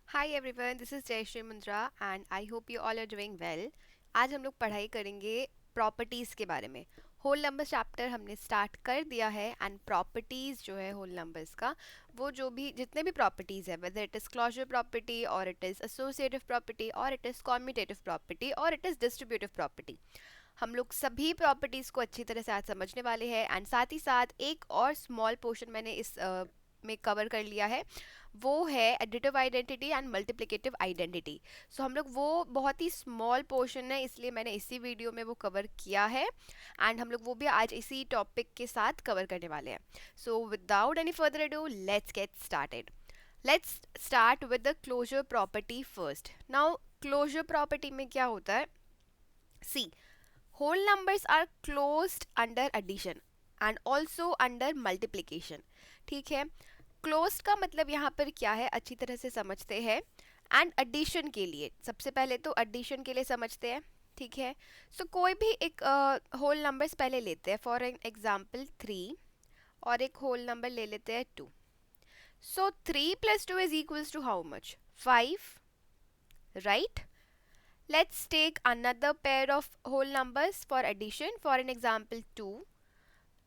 Hi everyone, this is Jayshree Mundra and I hope you all are doing well. आज हम लोग पढ़ाई करेंगे प्रॉपर्टीज़ के बारे में। होल नंबर चैप्टर हमने स्टार्ट कर दिया है एंड प्रॉपर्टीज़ जो है होल नंबर्स का, वो जो भी जितने भी प्रॉपर्टीज़ है, whether it is closure property और इट इज़ एसोसिएटिव प्रॉपर्टी और इट इज़ कॉम्यूटेटिव प्रॉपर्टी और इट इज़ डिस्ट्रीब्यूटिव प्रॉपर्टी, हम लोग सभी प्रॉपर्टीज़ को अच्छी तरह से आज समझने वाले हैं। एंड साथ ही साथ एक और स्मॉल पोर्शन मैंने इस में कवर कर लिया है, वो है additive identity and multiplicative identity. So हम लोग वो बहुत ही स्मॉल पोर्शन है, इसलिए मैंने इसी वीडियो में वो कवर किया है एंड हम लोग वो भी आज इसी टॉपिक के साथ कवर करने वाले हैं। So without any further ado, let's get started. Let's start with the closure property first. Now closure property में क्या होता है, सी whole numbers are closed under addition and also under multiplication। ठीक है, क्लोज्ड का मतलब यहाँ पर क्या है अच्छी तरह से समझते हैं। एंड एडिशन के लिए सबसे पहले तो एडिशन के लिए समझते हैं। ठीक है, सो कोई भी एक होल नंबर्स पहले लेते हैं, फॉर एन एग्जाम्पल 3 और एक होल नंबर ले लेते हैं 2। So 3 + 2 is equals to how much, 5, right? Let's take another pair of whole numbers for addition. For an example, 2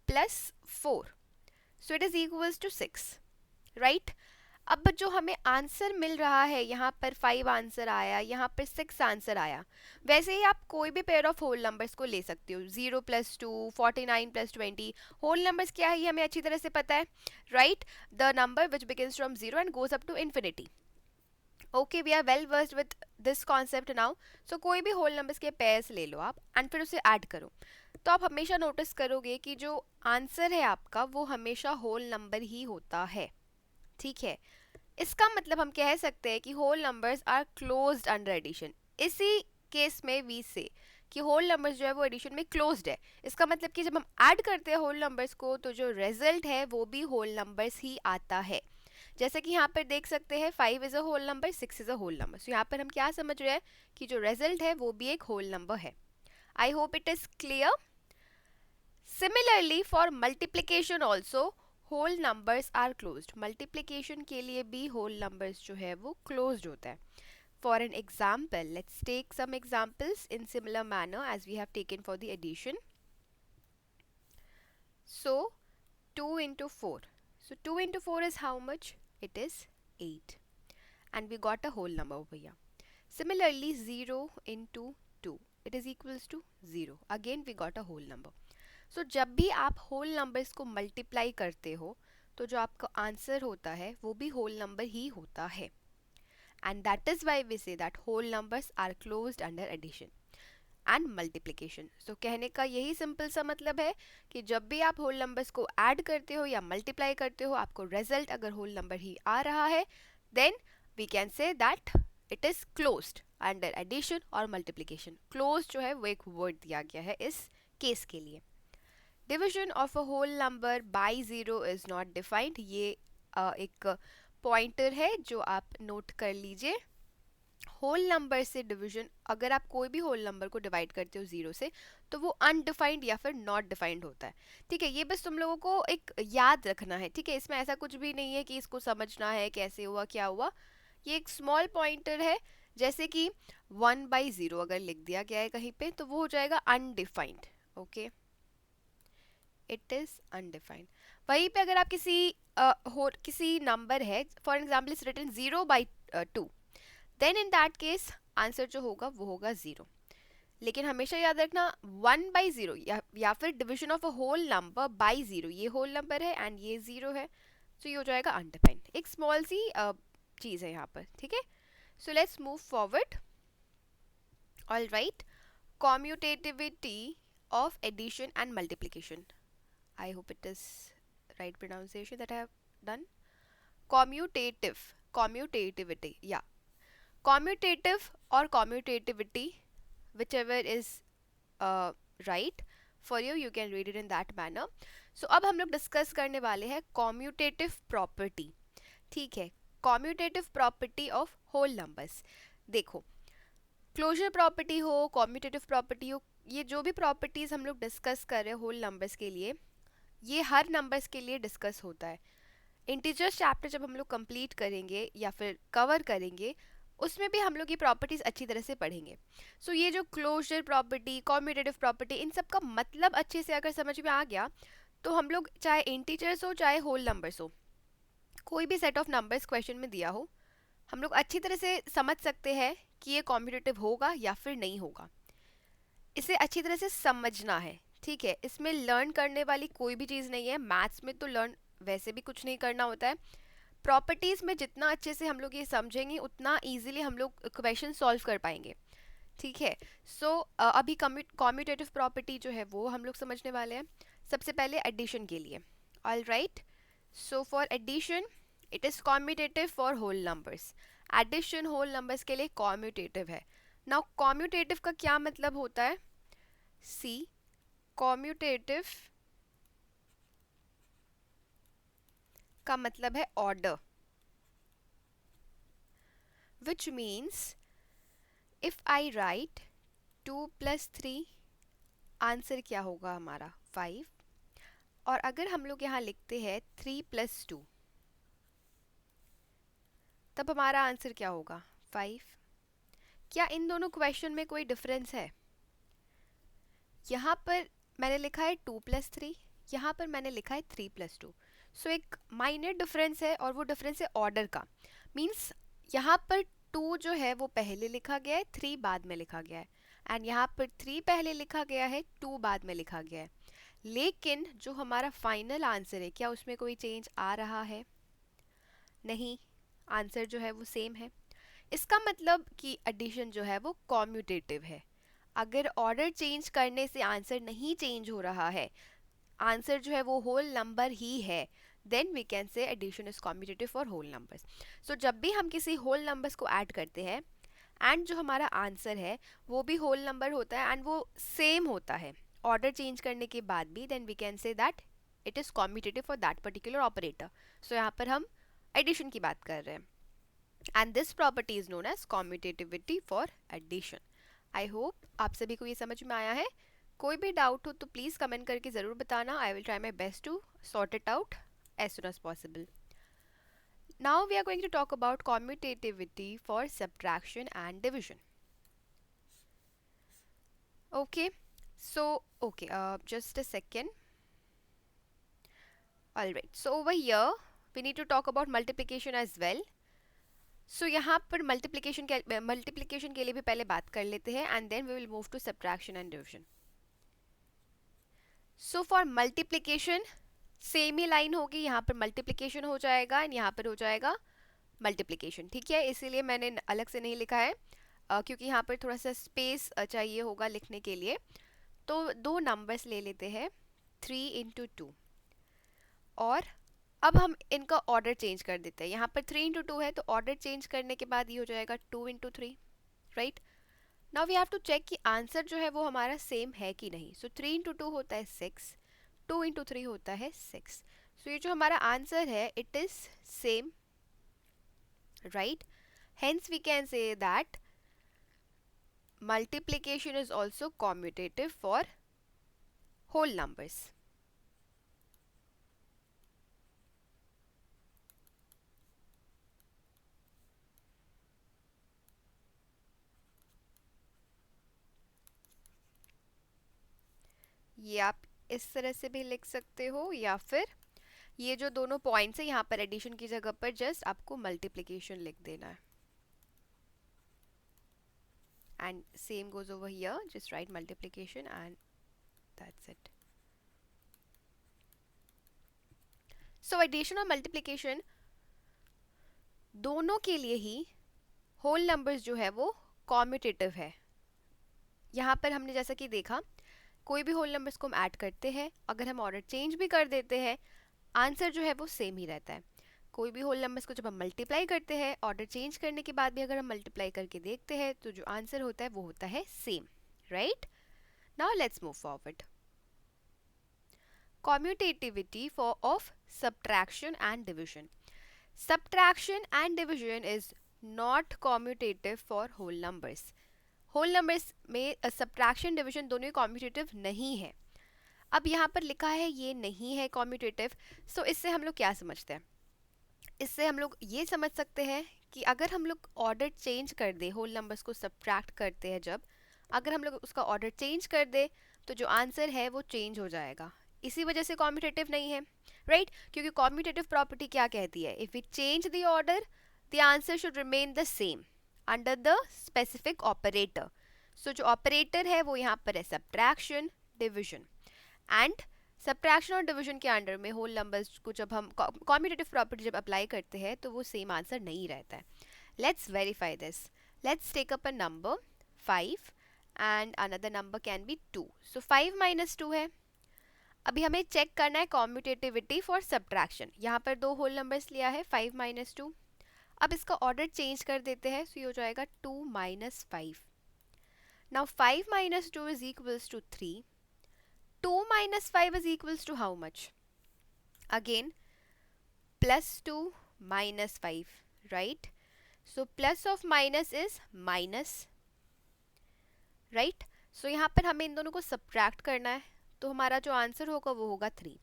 plus 4. So it is equals to 6. Right? अब जो हमें answer मिल रहा है, यहाँ पर 5 आंसर आया, यहाँ पर 6 आंसर आया। वैसे ही आप कोई भी पेयर ऑफ होल नंबर्स को ले सकते हो। 0 + 2, 49 + 20। होल नंबर्स क्या है ये हमें अच्छी तरह से पता है, right? The number which begins from 0 and goes up to infinity. Okay, we are well versed with this concept now. So कोई भी होल नंबर्स के पेयर्स ले लो आप एंड फिर उसे ऐड करो, तो आप हमेशा नोटिस करोगे कि जो आंसर है आपका वो हमेशा होल नंबर ही होता है। ठीक है, इसका मतलब हम कह सकते हैं कि whole numbers are closed under addition. इसी केस में वी से कि होल नंबर्स जो है वो एडिशन में क्लोज्ड है। इसका मतलब कि जब हम ऐड करते हैं होल नंबर्स को तो जो रिजल्ट है वो भी होल नंबर्स ही आता है। जैसे कि यहाँ पर देख सकते हैं 5 is a whole number, 6 is a whole number. So यहाँ पर हम क्या समझ रहे हैं कि जो रिजल्ट है वो भी एक होल नंबर है। I hope it is clear. Similarly for multiplication also whole numbers are closed. Multiplication के लिए भी होल नंबर्स जो है वो क्लोज्ड होता है। For an example, let's take some examples in similar manner as we have taken for the addition. So 2 into 4. So 2 into 4 is how much? It is 8. And we got a whole number over here. Similarly, 0 into 2, it is equals to 0. Again we got a whole number. So जब भी आप whole numbers को multiply करते हो तो जो आपका answer होता है वो भी whole number ही होता है। And that is why we say that whole numbers are closed under addition and multiplication. So कहने का यही सिंपल सा मतलब है कि जब भी आप होल नंबर्स को ऐड करते हो या मल्टीप्लाई करते हो, आपको रिजल्ट अगर होल नंबर ही आ रहा है, then we can say that it is closed under addition और मल्टीप्लिकेशन। क्लोज जो है वो एक वर्ड दिया गया है इस केस के लिए। Division of a whole number by zero is not defined. ये एक पॉइंटर है जो आप नोट कर लीजिए। होल नंबर से डिवीजन, अगर आप कोई भी होल नंबर को डिवाइड करते हो जीरो से, तो वो अनडिफाइंड या फिर नॉट डिफाइंड होता है। ठीक है, ये बस तुम लोगों को एक याद रखना है। ठीक है, इसमें ऐसा कुछ भी नहीं है कि इसको समझना है कैसे हुआ क्या हुआ। ये एक स्मॉल पॉइंटर है, जैसे कि 1/0 अगर लिख दिया गया है कहीं पे तो वो हो जाएगा undefined. Okay, it is undefined. वहीं पे अगर आप किसी नंबर है, for example is written 0/2, then in that case answer जो होगा वो होगा 0। लेकिन हमेशा याद रखना 1/0 या फिर division of a whole number by 0, ये होल नंबर है एंड ये 0 है, तो ये हो जाएगा अनडिफाइंड। एक स्मॉल सी चीज़ है यहाँ पर। ठीक है, so let's move forward. All right, commutativity of addition and multiplication. I hope it is right pronunciation that I have done. Commutativity या commutative or commutativity, whichever is right for you, you can read it in that manner. So अब हम लोग discuss करने वाले हैं commutative property। ठीक है, commutative property of whole numbers। देखो, क्लोजर प्रॉपर्टी हो, commutative प्रॉपर्टी हो, ये जो भी प्रॉपर्टीज हम लोग डिस्कस कर रहे हैं होल नंबर्स के लिए, ये हर नंबर्स के लिए डिस्कस होता है। इंटीजर्स चैप्टर जब हम लोग कंप्लीट करेंगे या फिर कवर करेंगे, उसमें भी हम लोग ये प्रॉपर्टीज अच्छी तरह से पढ़ेंगे. सो ये जो क्लोजर प्रॉपर्टी, कॉम्यूटेटिव प्रॉपर्टी, इन सब का मतलब अच्छे से अगर समझ में आ गया, तो हम लोग चाहे इंटीजर्स हो चाहे होल नंबर्स हो, कोई भी सेट ऑफ नंबर्स क्वेश्चन में दिया हो, हम लोग अच्छी तरह से समझ सकते हैं कि ये कॉम्यूटेटिव होगा या फिर नहीं होगा. इसे अच्छी तरह से समझना है, ठीक है. इसमें लर्न करने वाली कोई भी चीज़ नहीं है. मैथ्स में तो लर्न वैसे भी कुछ नहीं करना होता है. प्रॉपर्टीज़ में जितना अच्छे से हम लोग ये समझेंगे, उतना इजीली हम लोग क्वेश्चन सॉल्व कर पाएंगे, ठीक है. सो अभी कॉम्यूटेटिव प्रॉपर्टी जो है वो हम लोग समझने वाले हैं. सबसे पहले एडिशन के लिए. All right. So for addition it is commutative for whole numbers. Addition whole numbers के लिए कॉम्यूटेटिव है. नाउ कॉम्यूटेटिव का क्या मतलब होता है? सी, कॉम्यूटेटिव का मतलब है order, which means if I right 2 + 3, answer क्या होगा हमारा 5. और अगर हम लोग यहाँ लिखते हैं 3 + 2, तब हमारा आंसर क्या होगा 5. क्या इन दोनों क्वेश्चन में कोई डिफरेंस है? यहाँ पर मैंने लिखा है 2 + 3, यहाँ पर मैंने लिखा है 3 + 2. सो एक माइनर डिफरेंस है, और वो डिफरेंस है ऑर्डर का. मीन्स यहाँ पर 2 जो है वो पहले लिखा गया है, 3 बाद में लिखा गया है. एंड यहाँ पर 3 पहले लिखा गया है, 2 बाद में लिखा गया है. लेकिन जो हमारा फाइनल आंसर है, क्या उसमें कोई चेंज आ रहा है? नहीं, आंसर जो है वो सेम है. इसका मतलब कि एडिशन जो है वो कॉम्यूटेटिव है. अगर ऑर्डर चेंज करने से आंसर नहीं चेंज हो रहा है, आंसर जो है वो होल नंबर ही है, then we can say addition is commutative for whole numbers. So जब भी हम किसी होल नंबर्स को ऐड करते हैं एंड जो हमारा आंसर है वो भी होल नंबर होता है एंड वो सेम होता है ऑर्डर चेंज करने के बाद भी, then we can say that it is commutative for that particular operator. So यहाँ पर हम एडिशन की बात कर रहे हैं. And this property is known as commutativity for addition. I hope आप सभी को ये समझ में आया है. कोई भी डाउट हो तो प्लीज़ कमेंट करके ज़रूर बताना. I will try my best to sort it out as soon as possible. Now we are going to talk about commutativity for subtraction and division. Okay, so just a second. Alright, so over here we need to talk about multiplication as well. सो यहाँ पर multiplication के लिए भी पहले बात कर लेते हैं and then we will move to subtraction and division. So for multiplication same ही लाइन होगी. यहाँ पर मल्टीप्लिकेशन हो जाएगा एंड यहाँ पर हो जाएगा मल्टीप्लिकेशन, ठीक है. इसीलिए मैंने अलग से नहीं लिखा है, क्योंकि यहाँ पर थोड़ा सा स्पेस चाहिए होगा लिखने के लिए. तो दो नंबर्स ले लेते हैं, 3 × 2, और अब हम इनका ऑर्डर चेंज कर देते हैं. यहाँ पर 3 × 2 है, तो ऑर्डर चेंज करने के बाद ये हो जाएगा 2 × 3, right. Now we have to check कि आंसर जो है वो हमारा सेम है कि नहीं. सो 3 × 2 होता है 6, 2 × 3 होता है 6. सो ये जो हमारा आंसर है it is same, right. Hence we can say that multiplication is also commutative for whole numbers. ये आप इस तरह से भी लिख सकते हो, या फिर ये जो दोनों पॉइंट्स है यहाँ पर एडिशन की जगह पर जस्ट आपको मल्टीप्लिकेशन लिख देना है. And same goes over here, just write multiplication and that's it. So addition और मल्टीप्लिकेशन दोनों के लिए ही होल नंबर्स जो है वो कॉम्यूटेटिव है. यहाँ पर हमने जैसा कि देखा, कोई भी होल नंबर्स को हम ऐड करते हैं, अगर हम ऑर्डर चेंज भी कर देते हैं, आंसर जो है वो सेम ही रहता है. कोई भी होल नंबर्स को जब हम मल्टीप्लाई करते हैं, ऑर्डर चेंज करने के बाद भी अगर हम मल्टीप्लाई करके देखते हैं, तो जो आंसर होता है वो होता है same, right. Now let's move forward. Commutativity of subtraction and division. Subtraction and division is not commutative for whole numbers. Whole numbers में सब्ट्रैक्शन डिविजन दोनों कॉम्यूटेटिव नहीं है. अब यहाँ पर लिखा है ये नहीं है कॉम्यूटेटिव, सो इससे हम लोग क्या समझते हैं? इससे हम लोग ये समझ सकते हैं कि अगर हम लोग ऑर्डर चेंज कर दे, होल नंबर्स को सब्ट्रैक्ट करते हैं जब, अगर हम लोग उसका ऑर्डर चेंज कर दे तो जो आंसर है वो चेंज हो जाएगा। इसी वजह से कॉम्यूटेटिव नहीं है, राइट? क्योंकि कॉम्यूटेटिव प्रॉपर्टी क्या कहती है? If we change the order the answer should remain the same under the specific operator. So जो ऑपरेटर है वो यहाँ पर है सब्ट्रैक्शन, डिविजन, एंड सब्ट्रैक्शन और डिवीजन के अंडर में होल नंबर्स को जब हम कॉम्यूटेटिव प्रॉपर्टी जब अप्लाई करते हैं तो वो सेम आंसर नहीं रहता है। Let's verify this. Let's take up a number 5 and another number can be 2। So 5 minus 2 है। अभी हमें चेक करना है कॉम्यूटेटिविटी फॉर सब्ट्रैक्शन। यहाँ पर दो होल नंबर्स लिया है 5 माइनस 2। अब इसका ऑर्डर चेंज कर देते हैं, सो ये हो जाएगा 2 minus 5। Now 5 minus 2 is equals to 3। 2 minus 5 is equals to how much? Again, plus 2 minus 5, right? So plus of minus is minus, right? So यहाँ पर हमें इन दोनों को subtract करना है, तो हमारा जो आंसर होगा वो होगा 3।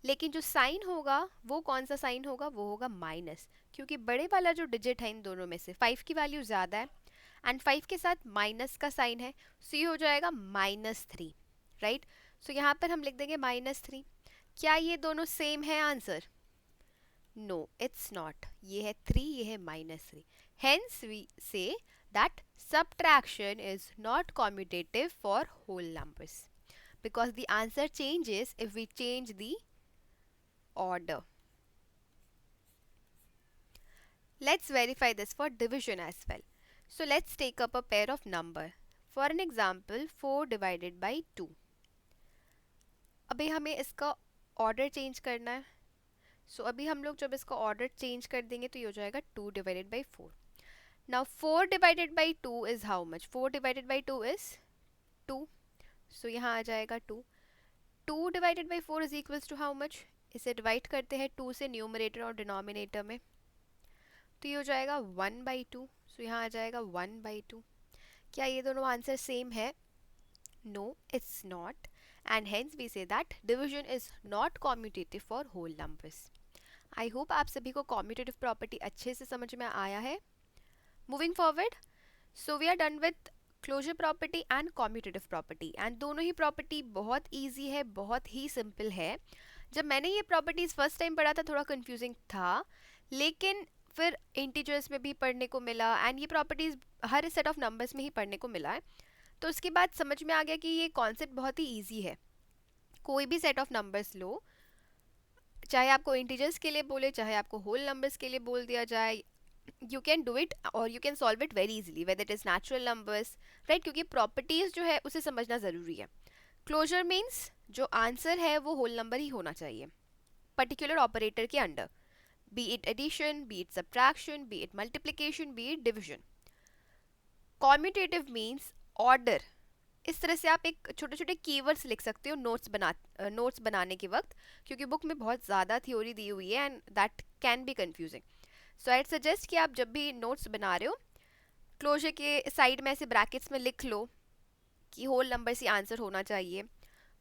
लेकिन जो साइन होगा वो कौन सा साइन होगा? वो होगा माइनस, क्योंकि बड़े वाला जो डिजिट है इन दोनों में से 5 की वैल्यू ज़्यादा है एंड 5 के साथ माइनस का साइन है, सो ये हो जाएगा -3, राइट? सो यहाँ पर हम लिख देंगे -3। क्या ये दोनों सेम है आंसर? No, it's not. ये है 3, ये है -3। Hence we say that subtraction is not commutative for whole numbers because the answer changes if we change the order. Let's verify this for division as well. So let's take up a pair of number. For an example, 4 divided by 2. अभी हमें इसका order change करना है। सो अभी हम लोग जब इसका ऑर्डर चेंज कर देंगे तो ये हो जाएगा 2 divided by 4। Now 4 divided by 2 is how much? 4 divided by 2 is 2। So यहाँ आ जाएगा 2। 2 divided by 4 is equals to how much? इसे डिवाइड करते हैं 2 से न्यूमरेटर और डिनोमिनेटर में, तो ये हो जाएगा 1/2। सो यहाँ आ जाएगा 1/2। क्या ये दोनों आंसर सेम है? No, it's not, and hence we say that division is not commutative for whole numbers. I hope आप सभी को commutative property अच्छे से समझ में आया है। Moving forward, so we are done with closure property and commutative property, and दोनों ही property बहुत easy है, बहुत ही simple है। जब मैंने ये properties first time पढ़ा था थोड़ा confusing था, लेकिन फिर integers में भी पढ़ने को मिला and ये properties her set of numbers में ही पढ़ने को मिला है, तो उसके बाद समझ में आ गया कि ये कॉन्सेप्ट बहुत ही ईजी है। कोई भी सेट ऑफ नंबर्स लो, चाहे आपको इंटीजर्स के लिए बोले, चाहे आपको होल नंबर्स के लिए बोल दिया जाए, यू कैन डू इट और you can solve it very easily weather it is natural numbers, right? क्योंकि प्रॉपर्टीज़ जो है उसे समझना ज़रूरी है। क्लोजर मीन्स जो आंसर है वो होल नंबर ही होना चाहिए पर्टिकुलर ऑपरेटर के under, be it addition, be it subtraction, be it multiplication, be it division. Commutative means order. इस तरह से आप एक छोटे छोटे कीवर्ड्स लिख सकते हो नोट्स बनाने के वक्त, क्योंकि बुक में बहुत ज़्यादा थ्योरी दी हुई है and that can be confusing. So I suggest कि आप जब भी नोट्स बना रहे हो, क्लोजर के साइड में ऐसे ब्रैकेट्स में लिख लो कि होल नंबर से आंसर होना चाहिए।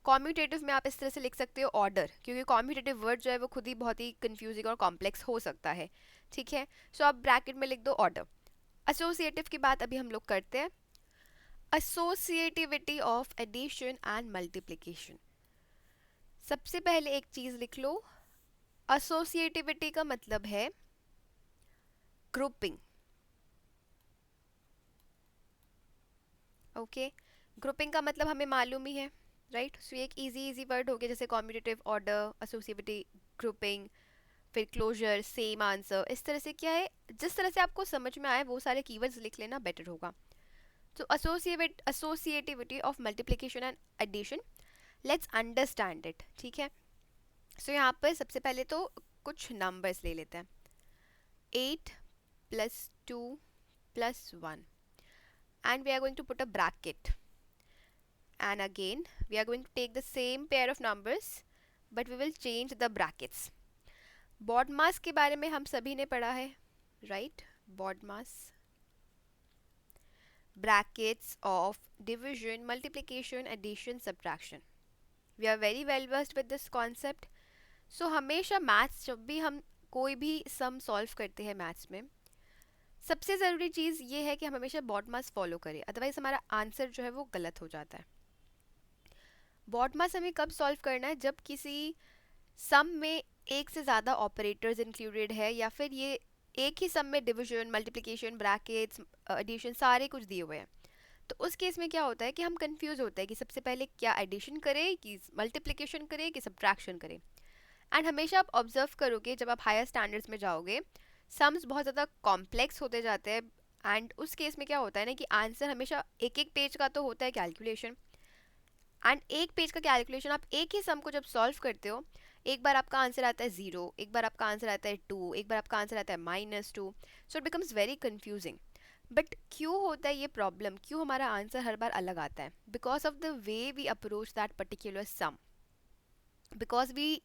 कॉम्यूटेटिव में आप इस तरह से लिख सकते हो ऑर्डर, क्योंकि कॉम्यूटेटिव वर्ड जो है वो खुद ही बहुत ही कंफ्यूजिंग और कॉम्प्लेक्स हो सकता है, ठीक है? सो आप ब्रैकेट में लिख दो ऑर्डर। एसोसिएटिव की बात अभी हम लोग करते हैं। associativity of addition and multiplication। सबसे पहले एक चीज लिख लो, associativity का मतलब है ग्रुपिंग। ओके, ग्रुपिंग का मतलब हमें मालूम ही है, राइट? सो एक इजी वर्ड हो गया, जैसे कॉम्यूटेटिव, ऑर्डर, एसोसिएटिविटी, ग्रुपिंग, फिर क्लोजर, सेम आंसर। इस तरह से क्या है, जिस तरह से आपको समझ में आए वो सारे कीवर्ड्स लिख लेना बेटर होगा। So associativity of multiplication and addition, let's understand it, ठीक है? So यहाँ पर सबसे पहले तो कुछ numbers ले लेते हैं। 8 plus 2 plus 1 and we are going to put a bracket, and again we are going to take the same pair of numbers but we will change the brackets। BODMAS के बारे में हम सभी ने पढ़ा है, right? BODMAS, brackets of division, multiplication, addition, subtraction. We are very well versed with this concept. So हमेशा maths जब भी हम कोई भी सम सॉल्व करते हैं मैथ्स में, सबसे ज़रूरी चीज़ ये है कि हम हमेशा बॉड मास फॉलो करें, अदरवाइज हमारा आंसर जो है वो गलत हो जाता है। बॉड मास हमें कब सॉल्व करना है, जब किसी सम में एक से ज़्यादा ऑपरेटर्स इंक्लूडेड है, या फिर ये एक ही सम में डिवीजन, मल्टीप्लिकेशन, ब्रैकेट्स, एडिशन सारे कुछ दिए हुए हैं। तो उस केस में क्या होता है कि हम कंफ्यूज होते हैं कि सबसे पहले क्या एडिशन करें, कि मल्टीप्लिकेशन करें, कि सब्ट्रैक्शन करें। एंड हमेशा आप ऑब्जर्व करोगे जब आप हायर स्टैंडर्ड्स में जाओगे, सम्स बहुत ज़्यादा कॉम्प्लेक्स होते जाते हैं। एंड उस केस में क्या होता है ना कि आंसर हमेशा एक एक पेज का तो होता है कैलकुलेशन, एंड एक पेज का कैलकुलेशन आप एक ही सम को जब सॉल्व करते हो, एक बार आपका आंसर आता है 0, एक बार आपका आंसर आता है 2, एक बार आपका आंसर आता है -2, so it becomes very confusing. But क्यों होता है ये प्रॉब्लम, क्यों हमारा आंसर हर बार अलग आता है? Because of the way we approach that particular sum, because we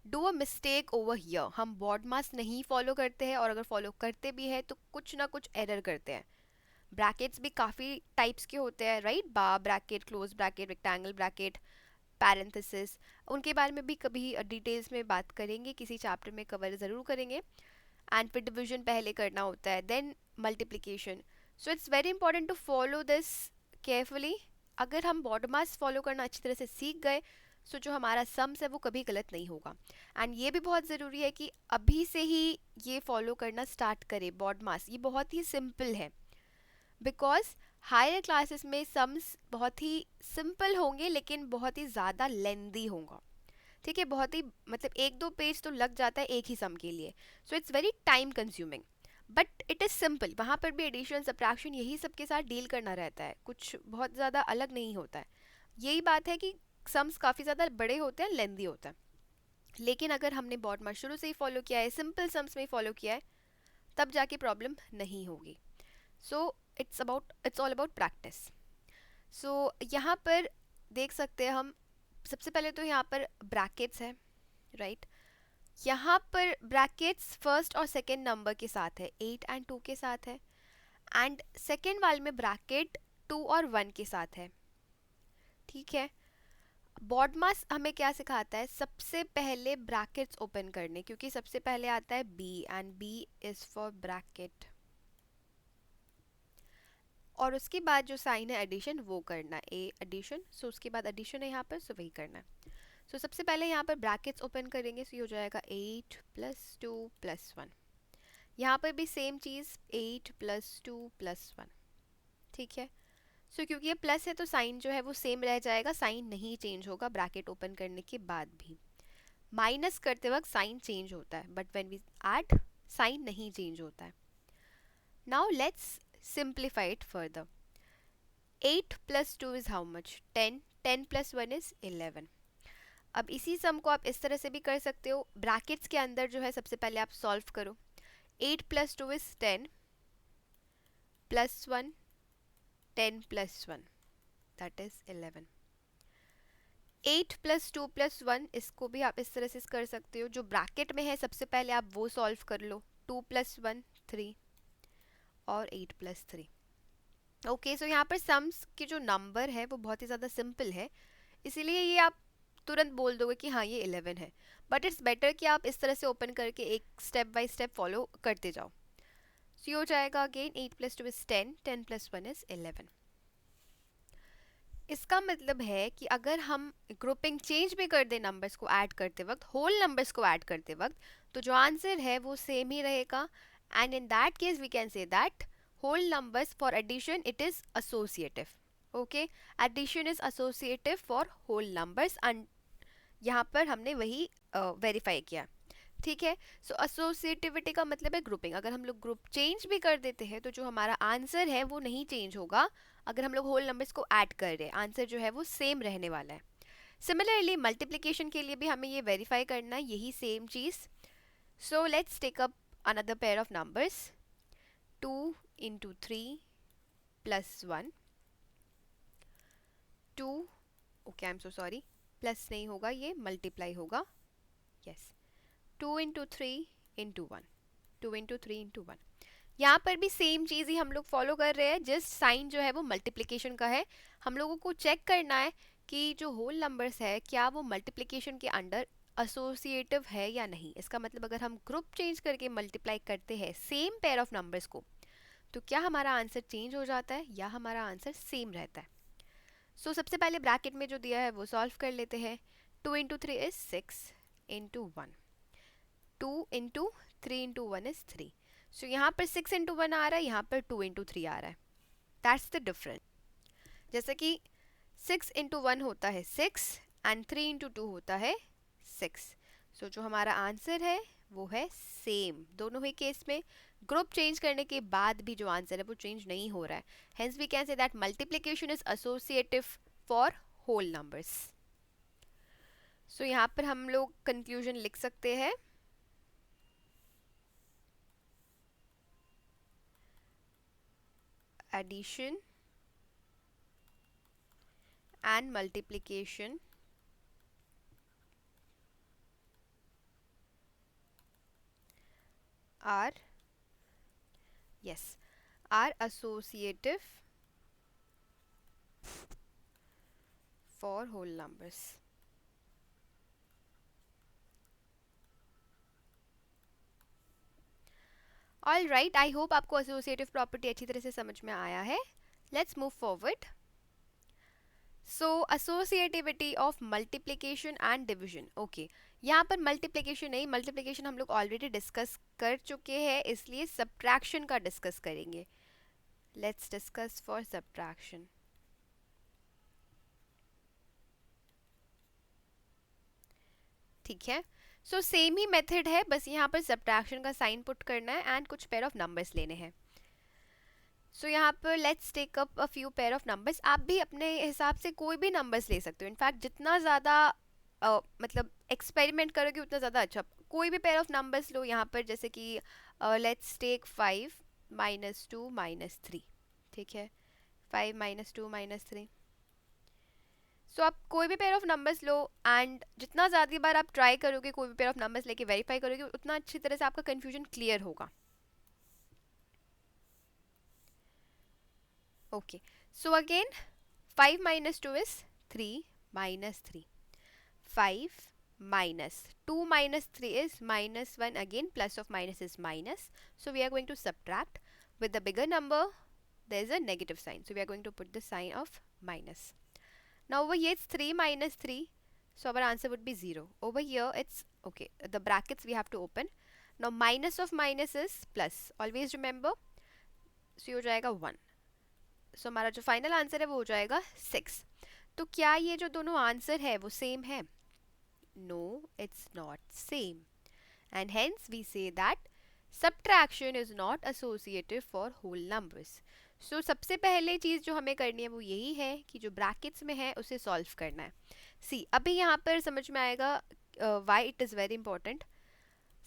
do a mistake over here. हम बॉड मास नहीं फॉलो करते हैं, और अगर फॉलो करते भी हैं तो कुछ ना कुछ एरर करते हैं। ब्रैकेट्स भी काफ़ी टाइप्स के होते हैं, right? Bar bracket, close bracket, rectangle bracket, parenthesis, उनके बारे में भी कभी डिटेल्स में बात करेंगे, किसी चैप्टर में कवर ज़रूर करेंगे। एंड फिर डिविजन पहले करना होता है, then multiplication. So it's very important to follow this carefully. अगर हम बॉड मास फॉलो करना अच्छी तरह से सीख गए, सो जो हमारा सम्स है वो कभी गलत नहीं होगा। एंड ये भी बहुत ज़रूरी है कि अभी से ही ये फॉलो करना स्टार्ट करें बॉड मास। ये बहुत ही सिंपल है, बिकॉज हायर क्लासेस में सम्स बहुत ही सिंपल होंगे लेकिन बहुत ही ज़्यादा लेंदी होगा। ठीक है, बहुत ही मतलब 1-2 पेज तो लग जाता है एक ही सम के लिए। सो it's very time consuming, but it is simple. वहाँ पर भी एडिशन, सब्ट्रैक्शन यही सब के साथ डील करना रहता है, कुछ बहुत ज़्यादा अलग नहीं होता है। यही बात है कि सम्स काफ़ी ज़्यादा बड़े होते हैं, लेंदी होता है। लेकिन अगर हमने बॉड मास शुरू से ही फॉलो किया है, सिंपल सम्स में ही फॉलो किया है, तब जाके प्रॉब्लम नहीं होगी। So it's all about practice. So यहाँ पर देख सकते हैं हम, सबसे पहले तो यहाँ पर ब्रैकेट्स है, राइट? यहाँ पर ब्रैकेट्स फर्स्ट और सेकेंड नंबर के साथ है, 8 एंड 2 के साथ है। एंड सेकेंड वाले में ब्रैकेट 2 और 1 के साथ है। ठीक है, बॉड मास हमें क्या सिखाता है? सबसे पहले ब्रैकेट्स ओपन करने, क्योंकि सबसे पहले आता है B, and B is for bracket. और उसके बाद जो साइन है एडिशन वो करना है, ए एडिशन। सो उसके बाद एडिशन है यहाँ पर, सो वही करना है। सो सबसे पहले यहाँ पर ब्रैकेट्स ओपन करेंगे, सो ये हो जाएगा 8 + 2 + 1। यहाँ पर भी सेम चीज़, 8 + 2 + 1। ठीक है, सो क्योंकि ये प्लस है तो साइन जो है वो सेम रह जाएगा, साइन नहीं चेंज होगा ब्रैकेट ओपन करने के बाद भी। माइनस करते वक्त साइन चेंज होता है, but when we add, sign नहीं चेंज होता है। Now let's simplify it further. 8 + 2 is how much? 10. 10 + 1 is 11. अब इसी सम को आप इस तरह से भी कर सकते हो, ब्रैकेट्स के अंदर जो है सबसे पहले आप सॉल्व करो। 8 + 2 is 10 + 1, 10 + 1, that is 11. 8 + 2 + 1, इसको भी आप इस तरह से कर सकते हो, जो ब्रैकेट में है सबसे पहले आप वो सॉल्व कर लो। 2 + 1 3 और 8 + 3। ओके, सो यहाँ पर सम्स के जो नंबर है वो बहुत ही ज़्यादा सिंपल है, इसीलिए ये आप तुरंत बोल दोगे कि हाँ ये 11 है। बट इट्स बेटर कि आप इस तरह से ओपन करके एक स्टेप बाय स्टेप फॉलो करते जाओ। सो ये हो जाएगा अगेन 8 + 2 is 10, 10 + 1 is 11। इसका मतलब है कि अगर हम ग्रुपिंग चेंज भी कर दें नंबर्स को ऐड करते वक्त, होल नंबर्स को ऐड करते वक्त, तो जो आंसर है वो सेम ही रहेगा। And in that case we can say that whole numbers for addition it is associative. Okay, addition is associative for whole numbers, and यहाँ पर हमने वही वेरीफाई किया। ठीक है, सो एसोसिएटिविटी का मतलब है ग्रुपिंग। अगर हम लोग ग्रुप चेंज भी कर देते हैं तो जो हमारा आंसर है वो नहीं चेंज होगा। अगर हम लोग होल नंबर्स को ऐड कर रहे हैं, आंसर जो है वो सेम रहने वाला है। सिमिलरली मल्टीप्लिकेशन के लिए भी हमें ये वेरीफाई करना है, यही सेम चीज़। So let's take up another pair of numbers. 2 × 3 + 1, 2, okay I am so sorry, plus नहीं होगा, ये मल्टीप्लाई होगा। यस, 2 × 3 × 1, 2 × 3 × 1। यहाँ पर भी सेम चीज़ ही हम लोग फॉलो कर रहे हैं, जस्ट साइन जो है वो मल्टीप्लिकेशन का है। हम लोगों को चेक करना है कि जो होल नंबर्स है क्या वो मल्टीप्लिकेशन के अंडर एसोसिएटिव है या नहीं। इसका मतलब अगर हम ग्रुप चेंज करके मल्टीप्लाई करते हैं सेम पेयर ऑफ नंबर्स को, तो क्या हमारा आंसर चेंज हो जाता है या हमारा आंसर सेम रहता है। सो सबसे पहले ब्रैकेट में जो दिया है वो सॉल्व कर लेते हैं। 2 into 3 is 6 into 1, 2 into 3 into 1 is 3। सो यहाँ पर 6 इंटू 1 आ रहा है, यहाँ पर 2 इंटू 3 आ रहा है। That's the difference. जैसे कि 6 इंटू 1 होता है 6 एंड 3 इंटू 2 होता है 6। सो जो हमारा आंसर है वो है सेम दोनों ही केस में। ग्रुप चेंज करने के बाद भी जो आंसर है वो चेंज नहीं हो रहा है। Hence we can say that multiplication is associative for whole numbers. So यहाँ पर हम लोग कंक्लूजन लिख सकते हैं, addition and multiplication are associative for whole numbers. All right, I hope आपको associative property अच्छी तरह से समझ में आया है. Let's move forward. So associativity of multiplication and division. Okay, यहाँ पर मल्टीप्लिकेशन नहीं, मल्टीप्लिकेशन हम लोग ऑलरेडी डिस्कस कर चुके हैं, इसलिए सब्ट्रैक्शन का डिस्कस करेंगे. Let's discuss for subtraction. ठीक है, सो सेम ही मेथड है, बस यहाँ पर सब्ट्रैक्शन का साइन पुट करना है एंड कुछ पेयर ऑफ नंबर्स लेने हैं. सो यहाँ पर let's take up a few pair of numbers. आप भी अपने हिसाब से कोई भी नंबर्स ले सकते हो. इनफैक्ट जितना ज़्यादा मतलब एक्सपेरिमेंट करोगे उतना ज़्यादा अच्छा. कोई भी पेयर ऑफ नंबर्स लो यहाँ पर, जैसे कि लेट्स टेक 5 -2 -3. ठीक है, 5 -2 -3. सो आप कोई भी pair of numbers low and जितना ज़्यादा बार आप ट्राई करोगे, कोई भी पेयर ऑफ नंबर्स लेके वेरीफाई करोगे, उतना अच्छी तरह से आपका कन्फ्यूजन क्लियर होगा. Okay, so again 5 minus 2 is 3 minus 3. 5 minus 2 minus 3 is -1. Again plus of minus is minus, so we are going to subtract. With the bigger number there is a negative sign, so we are going to put the sign of minus. Now over here it's 3 minus 3, so our answer would be 0. Over here it's okay, the brackets we have to open. Now minus of minus is plus, always remember. So ये हो जाएगा 1. सो हमारा जो final answer है वो हो जाएगा 6. तो क्या ये जो दोनों आंसर है वो सेम है? No, it's not same, and hence we say that subtraction is not associative for whole numbers. So सबसे पहले चीज़ जो हमें करनी है वो यही है कि जो ब्रैकेट्स में है उसे सॉल्व करना है. सी अभी यहाँ पर समझ में आएगा why it is very important.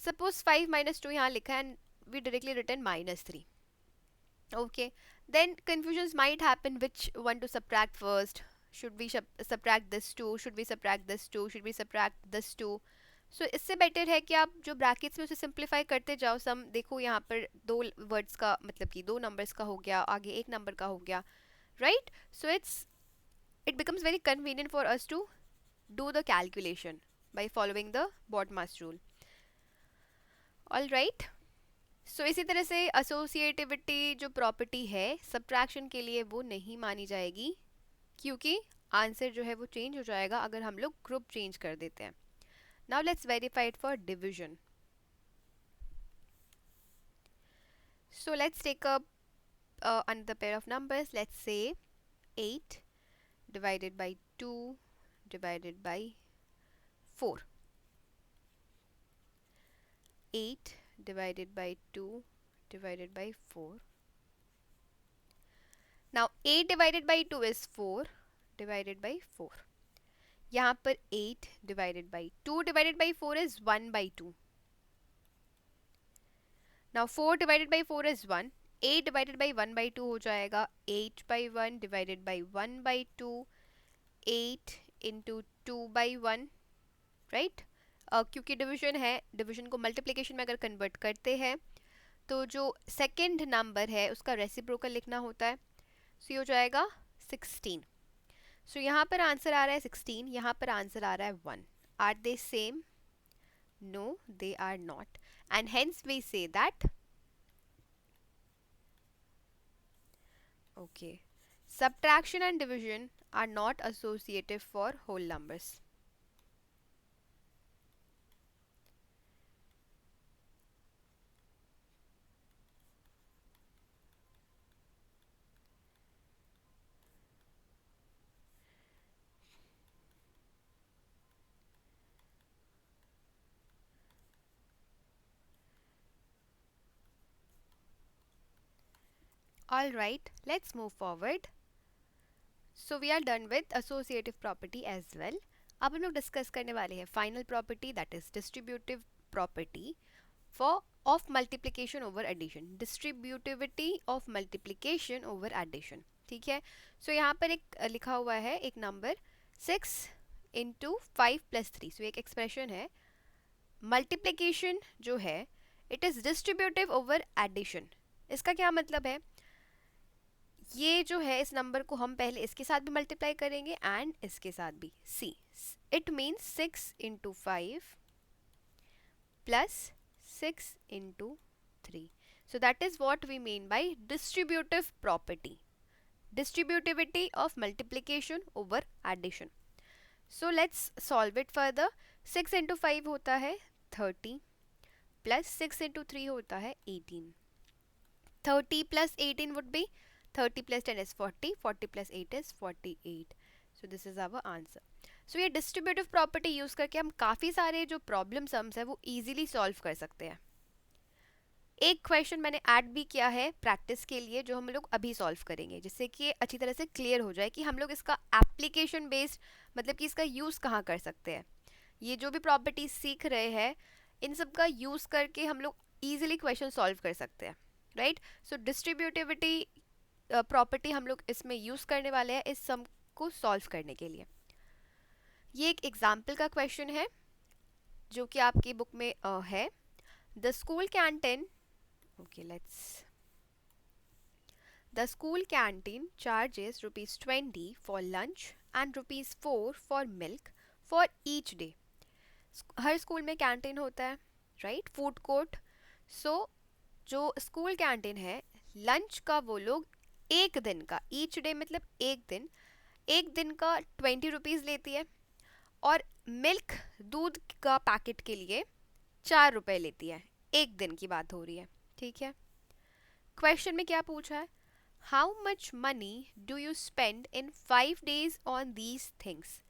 Suppose 5 - 2 यहाँ लिखा है and we directly written -3. Okay, then confusions might happen which one to subtract first. Should we subtract this 2? Should we subtract this 2? Should we subtract this 2? So इससे better है कि आप जो brackets में उसे सिंप्लीफाई करते जाओ. सम देखो यहाँ पर 2 वर्ड्स का मतलब कि 2 नंबर्स का हो गया, आगे 1 नंबर का हो गया, right. So it becomes very convenient for us to do the calculation by following the BODMAS rule. All right. सो इसी तरह से एसोसिएटिविटी जो प्रॉपर्टी है सब्ट्रैक्शन के लिए वो नहीं मानी जाएगी, क्योंकि आंसर जो है वो चेंज हो जाएगा अगर हम लोग ग्रुप चेंज कर देते हैं. Now let's verify it for division. So let's take up another pair of numbers. Let's say 8 divided by 2 divided by 4. 8 divided by 2 divided by 4. Now 8 divided by 2 is 4 divided by 4. यहाँ पर 8 divided by 2 divided by 4 is 1 by 2. Now 4 divided by 4 is 1. 8 divided by 1 by 2 हो जाएगा 8 by 1 divided by 1 by 2. 8 into 2 by 1, right? क्योंकि division है, division को multiplication में अगर convert करते हैं तो जो सेकंड नंबर है उसका रेसिप्रोकल लिखना होता है. सो ये हो जाएगा 16. सो यहाँ पर आंसर आ रहा है 16, यहाँ पर आंसर आ रहा है 1. Are they same? No, they are not. And hence we say that, okay, subtraction and division are not associative for whole numbers. All right, let's move forward. So we are done with associative property as well. अब हम लोग discuss करने वाले हैं final property, that is distributive property for of multiplication over addition, distributivity of multiplication over addition. ठीक है. सो यहाँ पर एक लिखा हुआ है एक नंबर 6 × 5 + 3. सो एक एक्सप्रेशन है, मल्टीप्लिकेशन जो है it is distributive over addition. इसका क्या मतलब है? ये जो है इस नंबर को हम पहले इसके साथ भी मल्टीप्लाई करेंगे एंड इसके साथ भी. सी, it means 6 × 5 + 6 × 3. So that is what we mean by distributive property, distributivity of multiplication over addition. So let's solve it further. 6 × 5 होता है 30 + 6 × 3 होता है 18. 30 + 18 would be 30 + 10 is 40, 40 + 8 is 48. So this is our answer. So ये distributive property use करके हम काफ़ी सारे जो प्रॉब्लम सम्स है वो इजीली सॉल्व कर सकते हैं. एक क्वेश्चन मैंने ऐड भी किया है प्रैक्टिस के लिए जो हम लोग अभी सॉल्व करेंगे, जिससे कि अच्छी तरह से क्लियर हो जाए कि हम लोग इसका एप्लीकेशन बेस्ड मतलब कि इसका यूज़ कहाँ कर सकते हैं. ये जो भी प्रॉपर्टी सीख रहे हैं इन सब का यूज़ करके हम लोग ईजिली क्वेश्चन सॉल्व कर सकते हैं. राइट. सो डिस्ट्रीब्यूटिविटी प्रॉपर्टी हम लोग इसमें यूज़ करने वाले हैं इस सम को सॉल्व करने के लिए. ये एक एग्जाम्पल का क्वेश्चन है जो कि आपकी बुक में है. The school canteen, okay, the school canteen charges ₹20 for lunch and ₹4 for milk for each day. Her school में कैंटीन होता है, राइट, फूड कोर्ट. सो जो स्कूल कैंटीन है लंच का वो लोग एक दिन का, ईच डे मतलब एक दिन का ₹20 लेती है और मिल्क दूध का पैकेट के लिए ₹4 लेती है. एक दिन की बात हो रही है. ठीक है. क्वेश्चन में क्या पूछा है? How much money do you spend in 5 days on these things.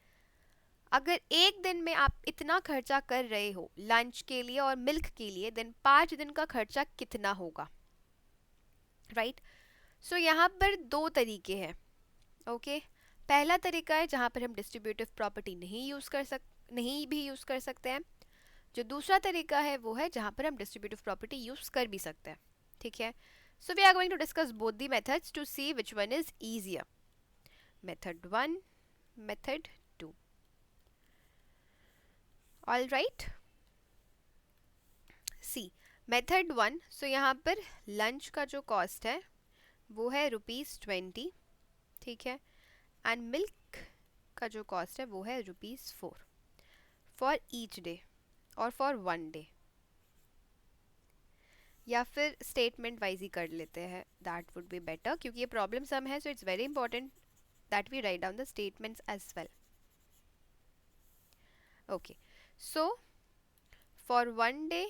अगर एक दिन में आप इतना खर्चा कर रहे हो लंच के लिए और मिल्क के लिए, देन 5 दिन का खर्चा कितना होगा. राइट. सो यहाँ पर दो तरीके हैं. ओके. पहला तरीका है जहाँ पर हम डिस्ट्रीब्यूटिव प्रॉपर्टी नहीं भी यूज़ कर सकते हैं. जो दूसरा तरीका है वो है जहाँ पर हम डिस्ट्रीब्यूटिव प्रॉपर्टी यूज़ कर भी सकते हैं. ठीक है. So we are going to discuss both the methods to see which one is easier. Method 1, method 2. All right. See, method 1. So यहाँ पर lunch का जो cost है वो है ₹20. ठीक है. And milk का जो cost है वो है ₹4 for each day और for one day. या फिर स्टेटमेंट वाइज ही कर लेते हैं, दैट वुड बी बेटर, क्योंकि ये प्रॉब्लम सम है. So it's very important that we write down the statements as well. Okay. So for one day,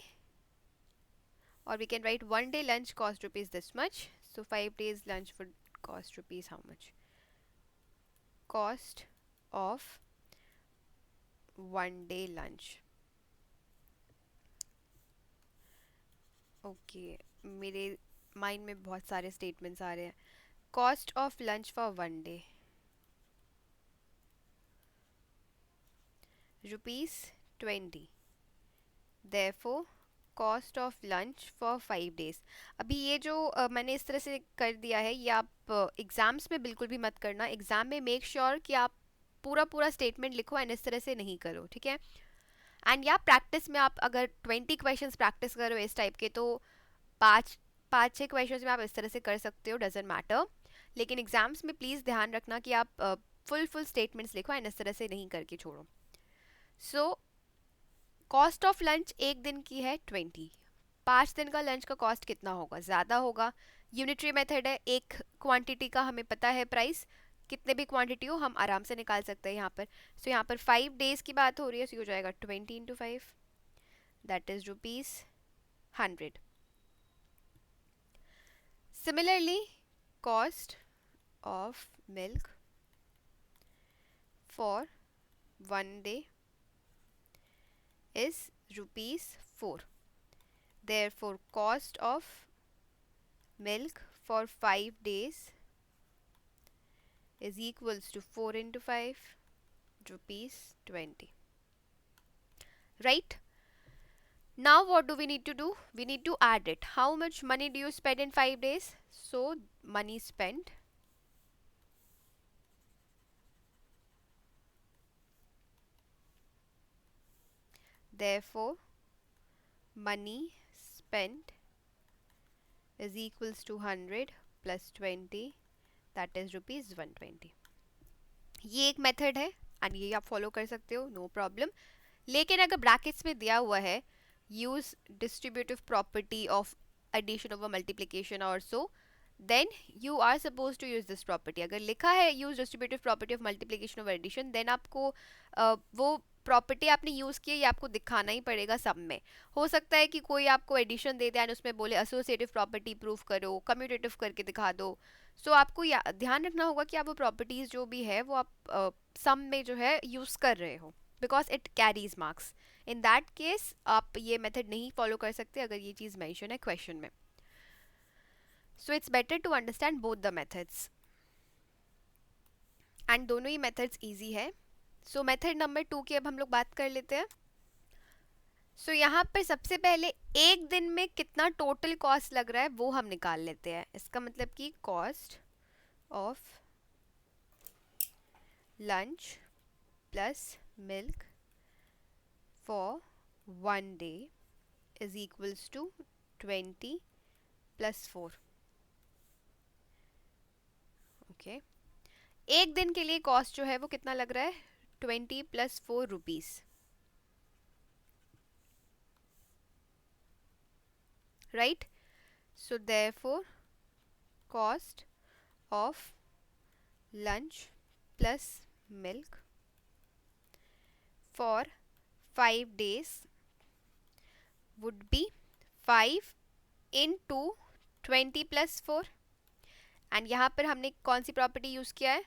or we can write one day lunch cost rupees this much. So 5 days lunch would cost rupees how much? Cost of one day lunch. Okay. मेरे mind में बहुत सारे statements आ रहे हैं. Cost of lunch for one day ₹20. Therefore cost of lunch for 5 days. अभी ये जो मैंने इस तरह से कर दिया है ये आप एग्ज़ाम्स में बिल्कुल भी मत करना. एग्ज़ाम में मेक श्योर कि आप पूरा स्टेटमेंट लिखो एंड इस तरह से नहीं करो. ठीक है. एंड या प्रैक्टिस में आप अगर 20 क्वेश्चंस प्रैक्टिस करो इस टाइप के तो 5-6 क्वेश्चंस में आप इस तरह से कर सकते हो, डजेंट मैटर. लेकिन एग्जाम्स में प्लीज़ ध्यान रखना कि आप फुल स्टेटमेंट्स लिखो एंड इस तरह से नहीं करके छोड़ो. सो कॉस्ट ऑफ लंच एक दिन की है 20, 5 दिन का लंच का कॉस्ट कितना होगा, ज़्यादा होगा। यूनिटरी मेथड है, एक क्वांटिटी का हमें पता है प्राइस, कितने भी क्वांटिटी हो हम आराम से निकाल सकते हैं यहाँ पर। सो यहाँ पर 5 डेज की बात हो रही है, सो हो जाएगा 20 × 5, that is ₹100। Similarly cost of milk for 1 day is ₹4. Therefore, cost of milk for 5 days is equals to 4 × 5, ₹20. Right? Now what do we need to do? We need to add it. How much money do you spend in 5 days? So money spent therefore money spent is equals to 100 plus 20, that is ₹120. ये एक method है and ये आप follow कर सकते हो, no problem. लेकिन अगर ब्रैकेट्स में दिया हुआ है use distributive property of addition over multiplication और so, then you are suppose to use this property. अगर लिखा है use distributive property of multiplication over addition, then आपको वो प्रॉपर्टी आपने यूज़ की है ये आपको दिखाना ही पड़ेगा सब में। हो सकता है कि कोई आपको एडिशन दे दे एंड उसमें बोले एसोसिएटिव प्रॉपर्टी प्रूव करो, कम्यूटेटिव करके दिखा दो। सो आपको ध्यान रखना होगा कि आप वो प्रॉपर्टीज़ जो भी है वो आप सम में जो है यूज़ कर रहे हो, because it carries marks. In that case आप ये मेथड नहीं फॉलो कर सकते अगर ये चीज़ मेंशन है क्वेश्चन में। So it's better to understand both the methods, and दोनों ही मेथड्स ईजी है। सो मेथड नंबर 2 की अब हम लोग बात कर लेते हैं। सो यहाँ पर सबसे पहले एक दिन में कितना टोटल कॉस्ट लग रहा है वो हम निकाल लेते हैं। इसका मतलब कि cost of lunch plus milk for 1 day is equals to 20 plus 4। Okay, एक दिन के लिए कॉस्ट जो है वो कितना लग रहा है, 20 + 4 rupees. Right? So therefore cost of lunch plus milk for 5 days would be 5 into 20 + 4, and यहाँ पर हमने कौन सी प्रॉपर्टी यूज़ किया है,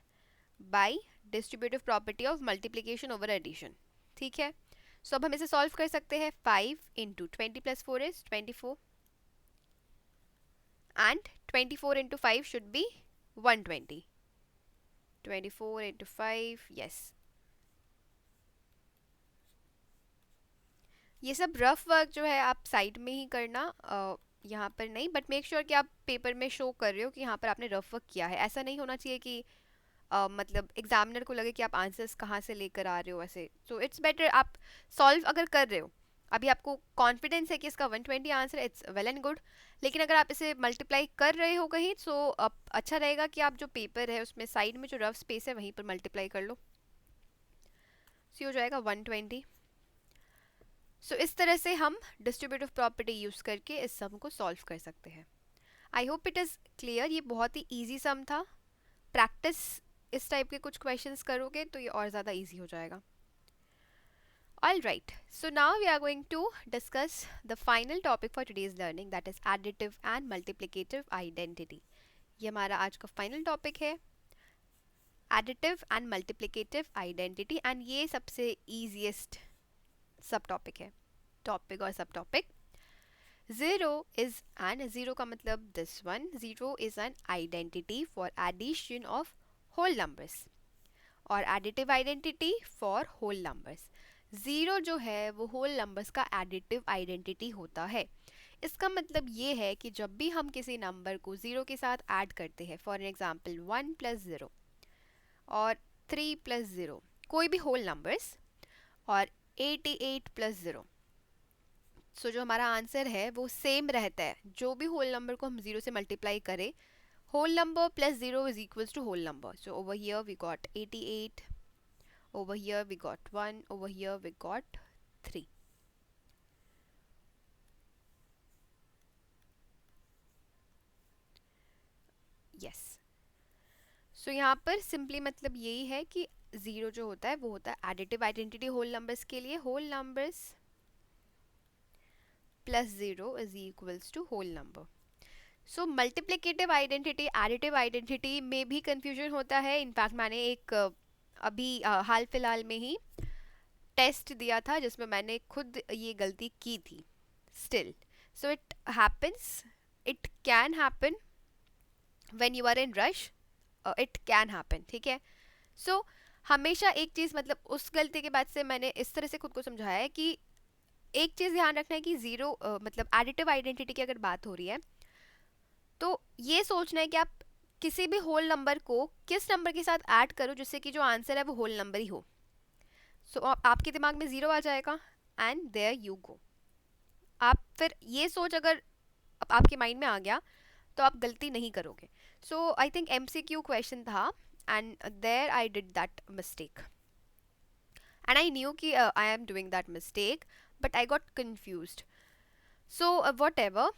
by distributive property of multiplication over addition. ठीक है, सो अब हम इसे सॉल्व कर सकते हैं। 5 into 20 + 4 is 24 and 24 into 5 should be 120। 24 into 5, yes। ये सब रफ वर्क जो है आप साइड में ही करना, यहाँ पर नहीं, बट मेक श्योर कि आप पेपर में शो कर रहे हो कि यहाँ पर आपने रफ वर्क किया है। ऐसा नहीं होना चाहिए कि मतलब एग्जामिनर को लगे कि आप आंसर्स कहाँ से लेकर आ रहे हो ऐसे। सो इट्स बेटर आप सॉल्व अगर कर रहे हो, अभी आपको कॉन्फिडेंस है कि इसका 120 answer, it's well and good. लेकिन अगर आप इसे मल्टीप्लाई कर रहे हो कहीं, सो अच्छा रहेगा कि आप जो पेपर है उसमें साइड में जो रफ स्पेस है वहीं पर मल्टीप्लाई कर लो। सो हो जाएगा 120। सो इस तरह से हम डिस्ट्रीब्यूटिव प्रॉपर्टी यूज़ करके इस सम को सॉल्व कर सकते हैं। आई होप इट इज़ क्लियर। ये बहुत ही ईजी सम था। प्रैक्टिस इस टाइप के कुछ क्वेश्चंस करोगे तो ये और ज़्यादा ईजी हो जाएगा। All right, so now we are going to discuss the final topic for today's learning, that is additive and multiplicative identity। ये हमारा आज का फाइनल टॉपिक है, additive and multiplicative identity, and ये सबसे easiest सब टॉपिक है, टॉपिक और subtopic. Zero is an, zero का मतलब this one, zero is an identity for addition of whole numbers और additive identity for whole numbers. Zero जो है वो होल नंबर्स का एडिटिव आइडेंटिटी होता है। इसका मतलब ये है कि जब भी हम किसी नंबर को ज़ीरो के साथ ऐड करते हैं, फॉर एग्जांपल 1 + 0 और 3 + 0, कोई भी होल नंबर्स, और 88 + 0, सो जो हमारा आंसर है वो सेम रहता है। जो भी होल नंबर को हम ज़ीरो से मल्टीप्लाई करें, whole number plus 0 is equals to whole number. So over here we got 88, over here we got 1, over here we got 3. Yes. सो यहाँ पर सिंपली मतलब यही है कि ज़ीरो जो होता है वो होता है एडिटिव आइडेंटिटी होल नंबर्स के लिए, whole numbers plus zero is equals to whole number. So multiplicative identity additive identity में भी कंफ्यूजन होता है। इनफैक्ट मैंने एक अभी हाल फिलहाल में ही टेस्ट दिया था जिसमें मैंने खुद ये गलती की थी। Still so it happens, it can happen when you are in rush, it can happen, ठीक है। सो हमेशा एक चीज़ मतलब उस गलती के बाद से मैंने इस तरह से खुद को समझाया है कि एक चीज़ ध्यान रखना है कि ज़ीरो मतलब एडिटिव आइडेंटिटी की अगर बात हो रही है तो ये सोचना है कि आप किसी भी होल नंबर को किस नंबर के साथ ऐड करो जिससे कि जो आंसर है वो होल नंबर ही हो। सो आपके दिमाग में ज़ीरो आ जाएगा एंड देयर यू गो। आप फिर ये सोच अगर आपके माइंड में आ गया तो आप गलती नहीं करोगे। So I think MCQ question था and there I did that mistake and I knew कि I am doing that mistake but I got confused. So whatever,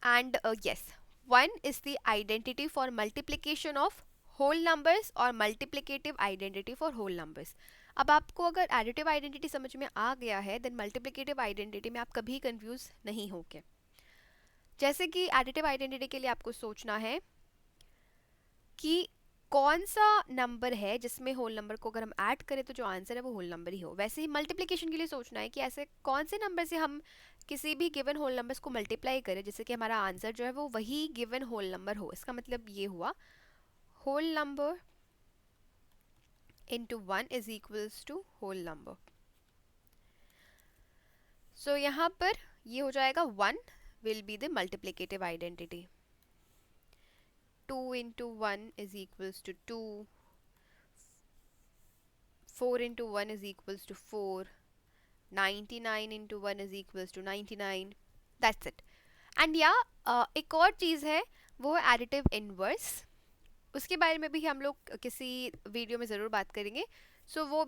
and yes, one is the identity for multiplication of whole numbers और multiplicative identity for whole numbers। अब आपको अगर additive identity समझ में आ गया है then multiplicative identity में आप कभी कंफ्यूज नहीं होगे। जैसे कि additive identity के लिए आपको सोचना है कि कौन सा नंबर है जिसमें होल नंबर को अगर हम ऐड करें तो जो आंसर है वो होल नंबर ही हो। वैसे ही मल्टीप्लिकेशन के लिए सोचना है कि ऐसे कौन से नंबर से हम किसी भी गिवन होल नंबर्स को मल्टीप्लाई करें जिससे कि हमारा आंसर जो है वो वही गिवन होल नंबर हो। इसका मतलब ये हुआ whole number into 1 is equals to whole number. So यहाँ पर ये हो जाएगा 1 will be the multiplicative identity, 2 into 1 is equals to 2, 4 into 1 is equals to 4, 99 into 1 is equals to 99, that's it। And या एक और चीज़ है वो है एडिटिव इनवर्स, उसके बारे में भी हम लोग किसी वीडियो में ज़रूर बात करेंगे। सो वो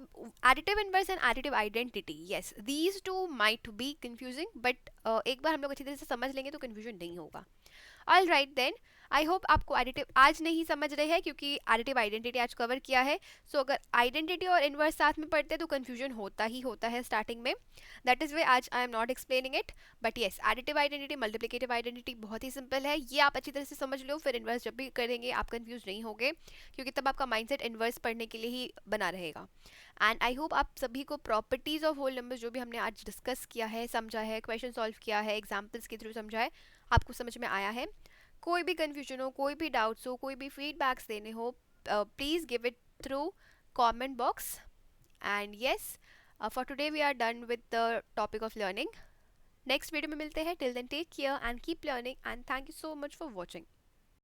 additive inverse and additive identity, yes these two might be confusing but एक बार हम लोग अच्छी तरह से समझ लेंगे तो कंफ्यूजन नहीं होगा। All right then, I hope आपको एडिटिव आज नहीं समझ रहे हैं क्योंकि एडिटिव आइडेंटिटी आज कवर किया है। सो अगर आइडेंटिटी और इनवर्स साथ में पढ़ते हैं तो कन्फ्यूजन होता ही होता है स्टार्टिंग में। दैट इज़ वे आज I am not explaining it but yes additive identity multiplicative identity बहुत ही सिंपल है, ये आप अच्छी तरह से समझ लो, फिर इनवर्स जब भी करेंगे आप कन्फ्यूज नहीं होगे क्योंकि तब आपका माइंडसेट इनवर्स पढ़ने के लिए ही बना रहेगा। एंड आई होप आप सभी को प्रॉपर्टीज़ ऑफ होल नंबर्स जो भी हमने आज डिस्कस किया है, समझा है, क्वेश्चन सॉल्व किया है, एग्जाम्पल्स के थ्रू समझा है, आपको समझ में आया है। कोई भी कन्फ्यूजन हो, कोई भी डाउट्स हो, कोई भी फीडबैक्स देने हो, please give it through comment box. And yes, for today we are done with the topic of learning. Next video में मिलते हैं, till then take care and keep learning and thank you so much for watching.